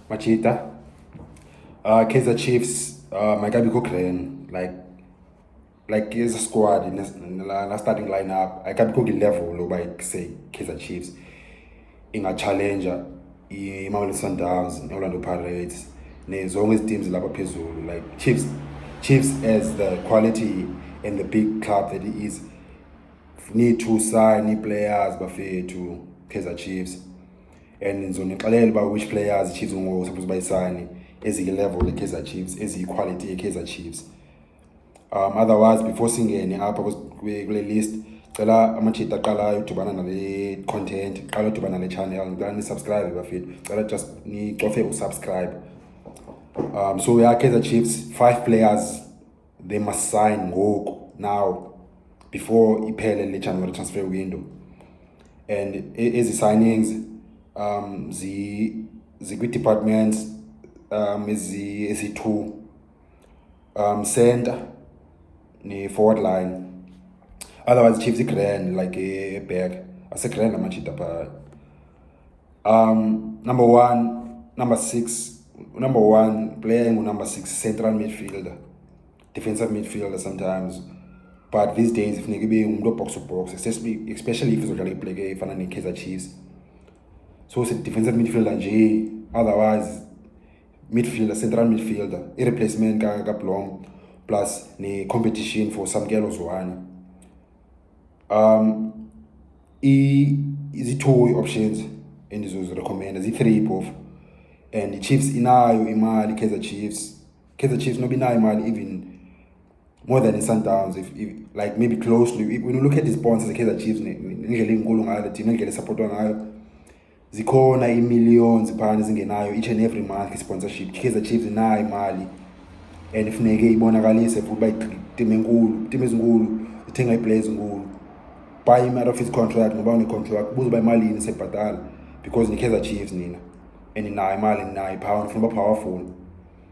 Machita, Kaizer Chiefs, Might go Grand, like as a squad in the starting lineup, I can't go level by say Kaizer Chiefs in a challenger, Mamelodi Sundowns, Orlando Pirates, there's always teams like Chiefs as the quality and the big club that it is need to sign new players bafethu to Kaizer Chiefs. And ngizonixelela about which players Chiefs supposed by sign level Kaizer Chiefs, quality Kaizer Chiefs. Otherwise before singene apha kule list cela amachita aqalayo udibana nale content, qala udibana nale channel, ngicela ni-subscribe bafethu, cela just nicofe usubscribe. So yeah, Kaizer Chiefs, 5 players they must sign now before iphele le January transfer window. And ezi signings zikwi-departments ezi-2, center ne-forward line. Otherwise Chiefs grand like a back ase-grand amachita phaa. Number 1 player number 6 central midfielder, defensive midfielder sometimes, but these days if be box to box, especially if izodlala iplay efana ne-Kaizer Chiefs. So it's a defensive midfielder nje, otherwise midfielder, central midfielder, i-replacement ka-Blom plus ne-competition for Samkelo Zwane. Zi-2 options endizozirecommenda, zi-3 both. And the Chiefs inayo imali, Kaizer Chiefs nobe inayo imali even more than Sundowns, if like maybe closely. When you look at the sponsors Kaizer Chiefs ngendlela enkulu ngayo le team, ngendlela esupportwa ngayo, zikhona i-millions phana ezingenayo each and every month sponsorship. Kaizer Chiefs inayo imali and ifuneke ibonakalise futhi uba team ezinkulu ithenga i-players ezinkulu, buy him out of his contract ngoba une-contract, buza uba imalini sebhatala because ni-Kaizer Chiefs nina and inayo imali, ninayo ipower, nifuna uba powerful.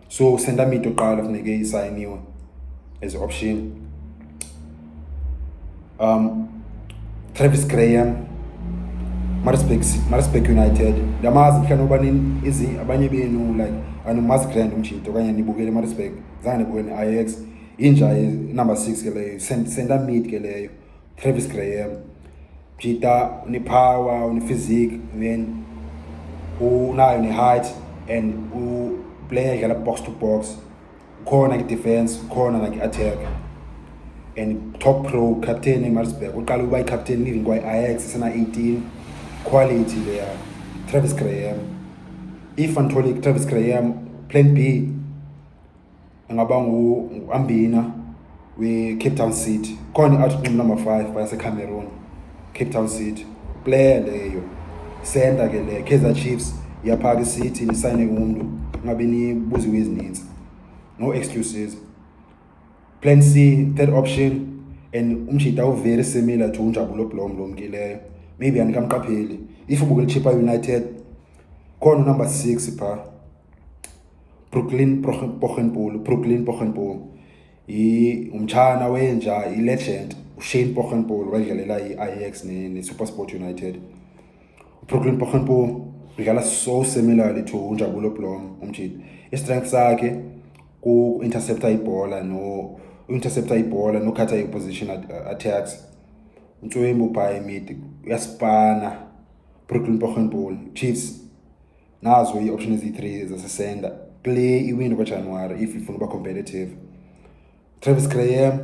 So center mid oqala funeke isayiniwe as an option. Travis Graham, Maritzburg United. Ndiyamazi mhlawumbi oba abanye benu like anomazi grand umjito okanye nibukele Maritzburg, zange nibukele ne-Ajax. Inja number 6 ke leyo, center mid ke leyo, Travis Graham. Mjita une-power, une-physique, then unayo ne-height and player edlala box to box, khona ki-defense, khona like-attack, and top pro captain eMaritzburg. Uqala uba i-captain living kwa-Ajax sena-18, quality leya Travis Graham. If andithole Travis Graham, plan B angaba ngu-Ambina we-Cape Town City, khona i-out number 5 baseCameroon, Cape Town City. Player leyo center ke le Kaizer Chiefs yaphaka iCity, nisayine umuntu, ngabe nibuziwe ezininzi, no excuses. Plan C, third option, and umshita very similar to uNjabulo Blom lo mkileyo, maybe anikamqapheli. If ubukele Chippa United, khona number 6 pha, Brooklyn Pochenpoel, umtshana wenja, i-legend uShane Pochenpoel wadlalela i-Ajax ne-SuperSport United. Brooklyn Pochenpoel udlala so similarly to uNjabulo Blom umjita. I-strength sakhe ku-interceptor ibhola nokhatha i-position attacks. UNtswembu by mid uyaspana. Brooklyn Pochenpoel, Chiefs nazo i-option ezi-3 zase-center, play iwin kwa-January if ifuna uba competitive. Travis Graham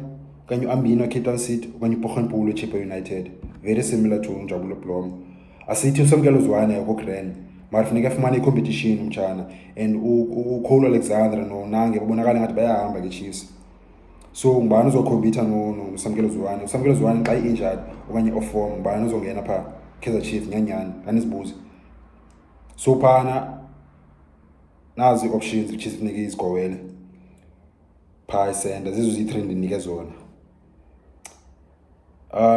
okanye u-Ambina Cape Town City okanye uPochenpoel Chippa United, very similar to uNjabulo Blom. Asithi uSamkelo Zwane yakho grand, mara funeka afumane i-competition umtshana, and uCole Alexander noNange babonakala ngathi bayahamba ke-Chiefs. So ngubani uzocompete noSamkelo Zwane? uSamkelo Zwane xa i-injured okanye off-form, ngubani uzongena phaa Kaizer Chiefs nyanyani? Anizibuze. So phana nazi i-options which funeke izigowele phaa center, zizo zi-3 ndinike zona.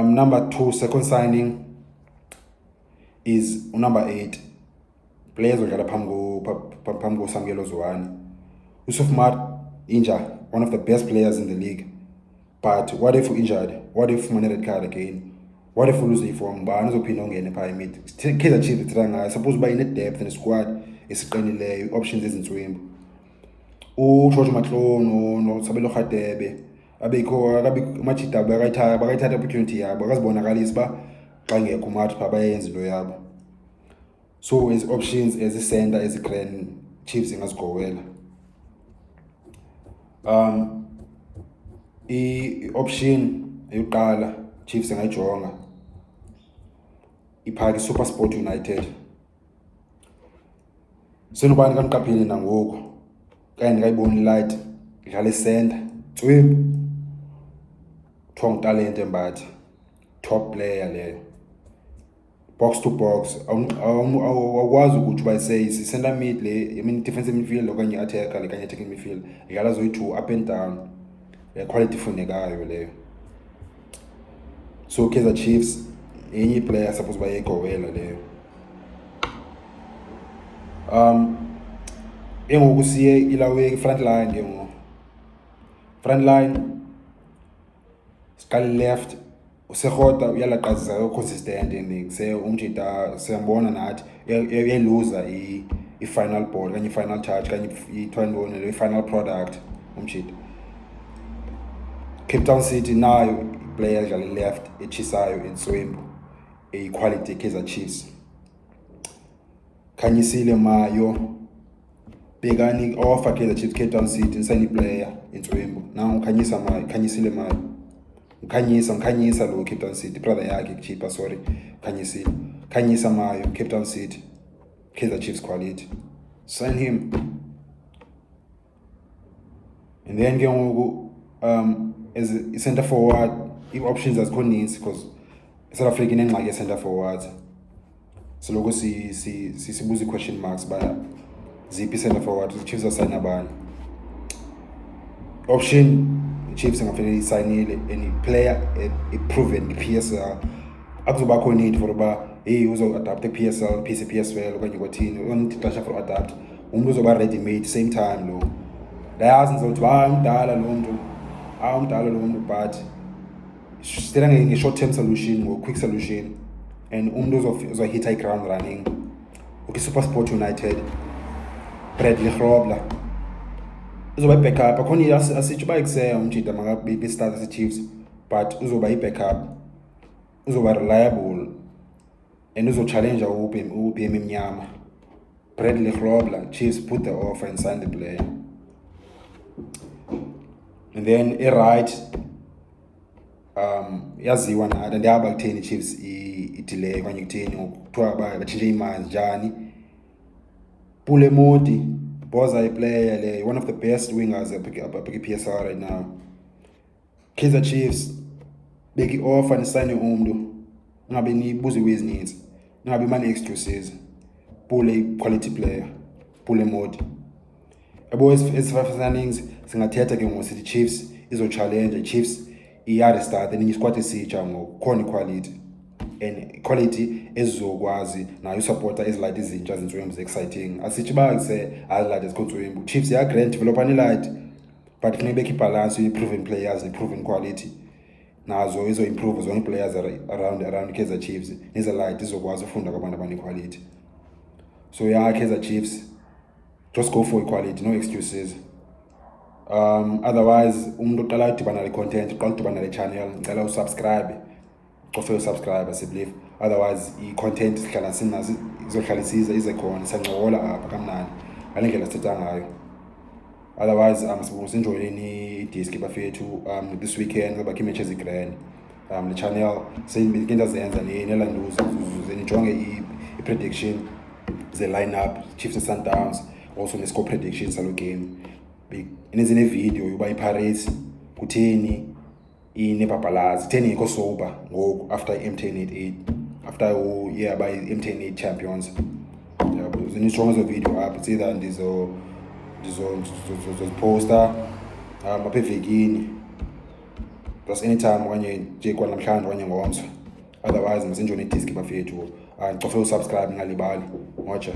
Number 2, second signing is number 8, players odlala phambi koSamkelo Zwane. uSophomart injured, one of the best players in the league, but what if injured? What if ufumane red card again? What if uluze iform? Ngubani uzophinda ungene phaa mid? Kaizer Chiefs ithira ngayo, suppose uba ine-depth ne-squad esiqinileyo, options ezintswembu. uGeorge Matlon noSabelo Radebe abekho amajida bakayithatha opportunity yabo, akazibonakalisa ba xa ngekho umathi pha bayenza into yabo. So as options ezi-center ezi-Grand Chiefs ingazigowela. I-option eyokuqala Chiefs engayijonga iphaki Super Sport United. Senobani kaniqaphile nangoku kanye ndikayiboni light idlala isenta tswembu talent embathi top player leyo, box to box. Awukwazi ukuthi uba center mid le, defensive midfield okanye attacker kanye attacking midfield, idlala zoyi-2 up and down, quality funekayo leyo. So Kaizer Chiefs yenye player suppose bayigowela leyo. Engoku siye ilawe front line ngengo. Front line siqale left, uSekhoda uyalaqazisa consistent ending. Se umjita siyambona nathi uyayiluza i-final ball kanye i-final touch kanye i-twandone le final product umjita. Cape Town City nayo player edlala left echisayo enswembu equality Kaizer Chiefs. Khanyisile Mayo bekani offer Kaizer Chiefs Cape Town City insani player enswembu. Now ukhanyisa Mayo, Khanyisile Mayo. Ukhanyisa lo Cape Town City brother yakhe kuchipa, sorry, Khanyisa Mayo Cape Town City, Kaizer Chiefs quality. Sign him. And then ke ngoku as a center forward, if options azikho ninzi because South Africa inengxaki ye-center forward. So lokho sibuza question marks ba ziphi center forward Chiefs asayina abani. Option Chiefs ngafanele isayinile any player proven PSL. Akuzobakho need for ba hey uzo-adapt PSL, PSL okanye kwathini, unixesha for adapt. Umuntu uzoba ready made same time lo. Ndayazi ngizothi umdala lo muntu, umdala lo muntu, but still a short term solution or quick solution, and umuntu hit high ground running. Okay, Super Sport United Bradley Grobler uzoba i-backup. Akhona asithi bayikuseya umjida makabe start as-Chiefs, but uzoba i-backup, uzoba reliable and uzo-challenge UBM emnyama. Bradley Grobler, Chiefs put the offer and sign the player. And then right yaziwa nathi ndiyaba kutheni Chiefs i-delay kanye kutheni ngokuthiwa batshintshe imali njani. Mamelodi Boza player le, one of the best wingers at PSL right now. Kaizer Chiefs beki offer nisayine umuntu, ngabe nibuze kwezininzi, ngabe mani excuses. Quality player Mamelodi. Abo esifafanings singathetha ke ngosithi Chiefs izo-challenge, Chiefs iya-restart and i-squad esitsha ngokukhona quality, and quality ezizokwazi nayo usupporta ezilight ezintsha zintswembu exciting. Asithi bakuse azilight ezikhontswembu. Chiefs grand developer light, but funeka bekhe balance i-proven players ne-proven quality, nazo izo-improve zonke players around Kaizer Chiefs neze-light izokwazi ufunda kwabantu abane-quality. So yeah, Kaizer Chiefs, just go for equality, no excuses. Otherwise umuntu oqala udibana le content, uqala udibana le channel, ngicela usubscribe, cofe usubscribe sibelieve. Otherwise i-content sihlala sinazo izohlala isiza ize khona sancokola apha kamnandi ngale ndlela sithetha ngayo. Otherwise sinjoyini i-disc bafethu this weekend ngoba khe matches i-grand. Le channel seyinto zenza nelanduza zenijonge i-prediction the lineup Chiefs and Sundowns, also ne-score predictions salo game. Inenze ne-video yoba i-Pirates kutheni inebhabhalazi, kutheni ngekho sober ngoku after i-M1088, after by i-M1088 champions. Zinijonge zo video up, it's either ndizoziposta apha evekini, plus anytime okanye nje kwanamhlanje okanye ngomso. Otherwise ngisenjoni i-disc bafethu, cofe usubscribe ngalibali ngoja.